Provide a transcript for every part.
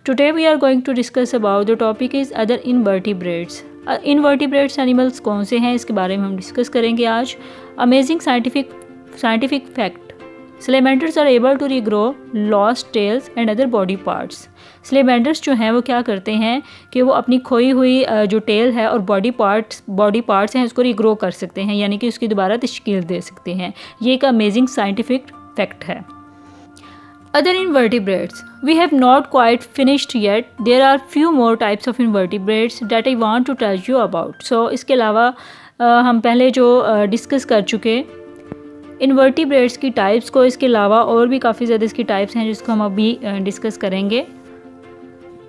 Today we are going to discuss about the topic is other invertebrates. Invertebrates animals कौन से हैं इसके बारे में हम डिस्कस करेंगे आज. Amazing scientific fact. Salamanders are able to regrow lost tails and other body parts. Salamanders जो हैं वो क्या करते हैं कि वो अपनी खोई हुई जो टेल है और बॉडी पार्ट्स हैं उसको रिग्रो कर सकते हैं, यानी कि उसकी दोबारा तश्कील दे सकते हैं. ये एक अमेजिंग साइंटिफिक फैक्ट है. Other invertebrates. We have not quite finished yet. There are few more types of invertebrates that I want to tell you about. So इसके अलावा हम पहले जो डिस्कस कर चुके इन्वर्टिब्रेट्स की टाइप्स को, इसके अलावा और भी काफ़ी ज़्यादा इसकी टाइप्स हैं जिसको हम अभी डिस्कस करेंगे.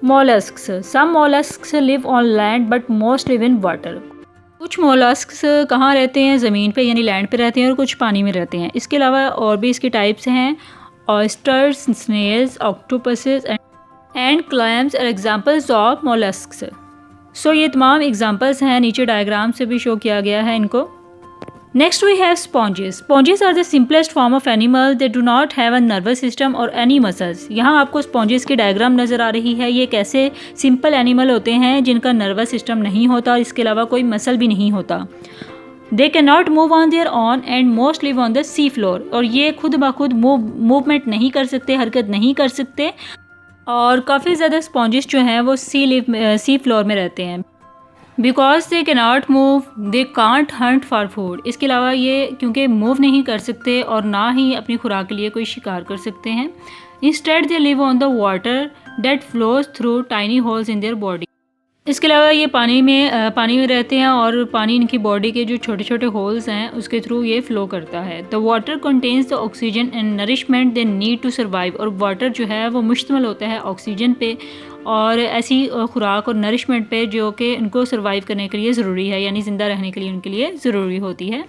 Molluscs. Some molluscs live on land but most live in water. कुछ मोलस्क्स कहाँ रहते हैं? ज़मीन पे यानी लैंड पे रहते हैं और कुछ पानी में रहते हैं. इसके अलावा और भी इसकी टाइप्स हैं. Oysters, snails, octopuses and clams are examples of mollusks. So ये तमाम एग्जाम्पल्स हैं, नीचे डायग्राम से भी शो किया गया है इनको. Next we have sponges. Sponges are the simplest form of animal. They do not have a nervous system or any muscles. यहाँ आपको sponges की डायग्राम नज़र आ रही है. ये कैसे सिंपल एनिमल होते हैं जिनका नर्वस सिस्टम नहीं होता और इसके अलावा कोई मसल भी नहीं होता. They cannot move on their own and most live on the sea floor. और ये खुद ब खुद मूवमेंट नहीं कर सकते, हरकत नहीं कर सकते, और काफ़ी ज़्यादा स्पॉन्जेस जो हैं वो सी फ्लोर में रहते हैं. Because they cannot move, they can't hunt for food. इसके अलावा ये क्योंकि मूव नहीं कर सकते और ना ही अपनी खुराक के लिए कोई शिकार कर सकते हैं. Instead they live on the water that flows through tiny holes in their body. इसके अलावा ये पानी में रहते हैं और पानी इनकी बॉडी के जो छोटे छोटे होल्स हैं उसके थ्रू ये फ्लो करता है. The water contains the oxygen and nourishment they need to survive. और वाटर जो है वो मुश्तमिल होता है ऑक्सीजन पे और ऐसी खुराक और नरिशमेंट पे जो कि उनको सर्वाइव करने के लिए ज़रूरी है, यानी ज़िंदा रहने के लिए उनके लिए ज़रूरी होती है.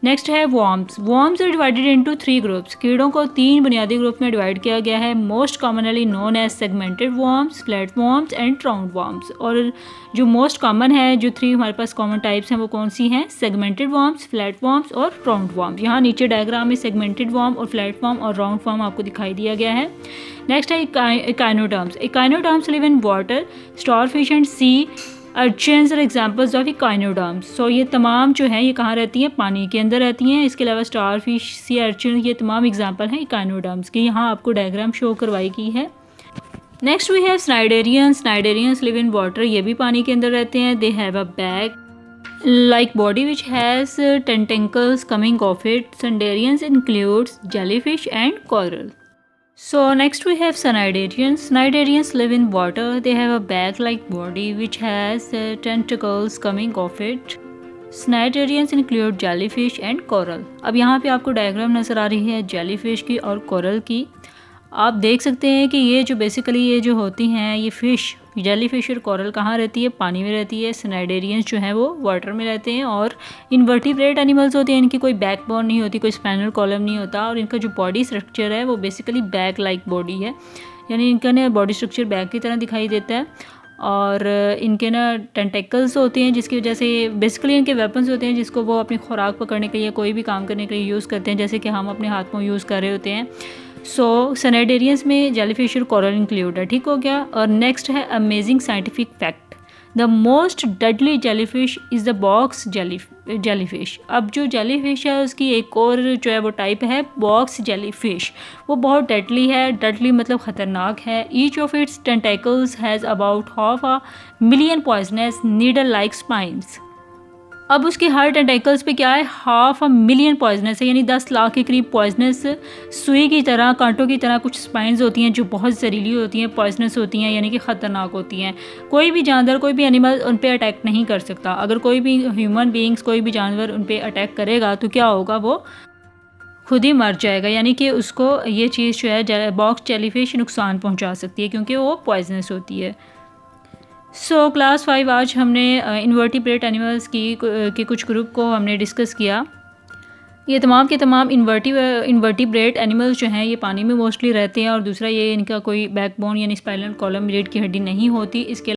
नेक्स्ट है worms. Worms are divided into 3 groups. कीड़ों को 3 बुनियादी ग्रुप में डिवाइड किया गया है. Most commonly known as segmented worms, flat worms and round worms. और जो मोस्ट कॉमन है, जो 3 हमारे पास कॉमन टाइप्स हैं वो कौन सी हैं? सेगमेंटेड वॉर्म्स, फ्लैट वॉर्म्स और राउंड वॉर्म्स. यहाँ नीचे डायग्राम में सेगमेंटेड वॉर्म और फ्लैट वॉर्म और राउंड वॉर्म आपको दिखाई दिया गया है. नेक्स्ट है echinoderms. Echinoderms live in water. Starfish and sea urchins are examples of echinoderms. So ये तमाम जो हैं ये कहाँ रहती हैं? पानी के अंदर रहती हैं. इसके अलावा स्टारफिश, सी अर्चिन, ये तमाम एग्जाम्पल हैं इकाइनोडर्म्स की. यहाँ आपको डायग्राम शो करवाई गई है. Next we have cnidarians. Cnidarians live in water. ये भी पानी के अंदर रहते हैं. They have a bag like body which has tentacles coming off it. Cnidarians includes jellyfish and coral. So next we have cnidarians. Cnidarians live in water. They have a bag-like body which has tentacles coming off it. Cnidarians include jellyfish and coral. अब यहाँ पे आपको diagram नज़र आ रही है jellyfish की और coral की. आप देख सकते हैं कि ये जो बेसिकली ये जो होती हैं ये फ़िश, जेलीफिश और कोरल कहाँ रहती है? पानी में रहती है. स्नाइडेरियंस जो हैं वो वाटर में रहते हैं. और इन्वर्टिब्रेट एनिमल्स होते हैं, इनकी कोई बैकबोन नहीं होती, कोई स्पाइनल कॉलम नहीं होता, और इनका जो बॉडी स्ट्रक्चर है वो बेसिकली बैग लाइक बॉडी है, यानी इनका ना बॉडी स्ट्रक्चर बैग की तरह दिखाई देता है. और इनके ना टेंटेकल्स होते हैं जिसकी वजह से बेसिकली इनके वेपन्स होते हैं जिसको वो अपनी खुराक पकड़ने के लिए, कोई भी काम करने के लिए यूज़ करते हैं, जैसे कि हम अपने हाथ में यूज़ कर रहे होते हैं. सो सनेडेरियंस में जेलीफिश और कोरल इंक्लूड है. ठीक हो गया. और नेक्स्ट है amazing scientific fact. The most deadly jellyfish is the box jellyfish. अब जो जेलीफिश है उसकी एक और जो है वो टाइप है बॉक्स जेलीफिश. वो बहुत डेडली है. डेडली मतलब ख़तरनाक है. Each of its tentacles has about 500,000 poisonous needle like spines. अब उसके हर टेंटेकल्स पे क्या है? 500,000 पॉइजनस है, यानी 10 लाख के करीब पॉइजनस सुई की तरह, कांटों की तरह कुछ स्पाइंस होती हैं जो बहुत जहरीली होती हैं, पॉइजनस होती हैं, यानी कि ख़तरनाक होती हैं. कोई भी जानवर, कोई भी एनिमल उन पे अटैक नहीं कर सकता. अगर कोई भी ह्यूमन बीइंग्स, कोई भी जानवर उन पे अटैक करेगा तो क्या होगा? वो खुद ही मर जाएगा, यानी कि उसको ये चीज़ जो है बॉक्स जेलीफिश नुकसान पहुँचा सकती है क्योंकि वो पॉइजनस होती है. सो क्लास 5 आज हमने इन्वर्टिब्रेट एनिमल्स के कुछ ग्रुप को हमने डिस्कस किया. ये तमाम के तमाम इन्वर्टिब्रेट एनिमल्स जो हैं ये पानी में मोस्टली रहते हैं. और दूसरा ये इनका कोई बैकबोन यानी स्पाइनल कॉलम, रीढ़ की हड्डी नहीं होती. इसके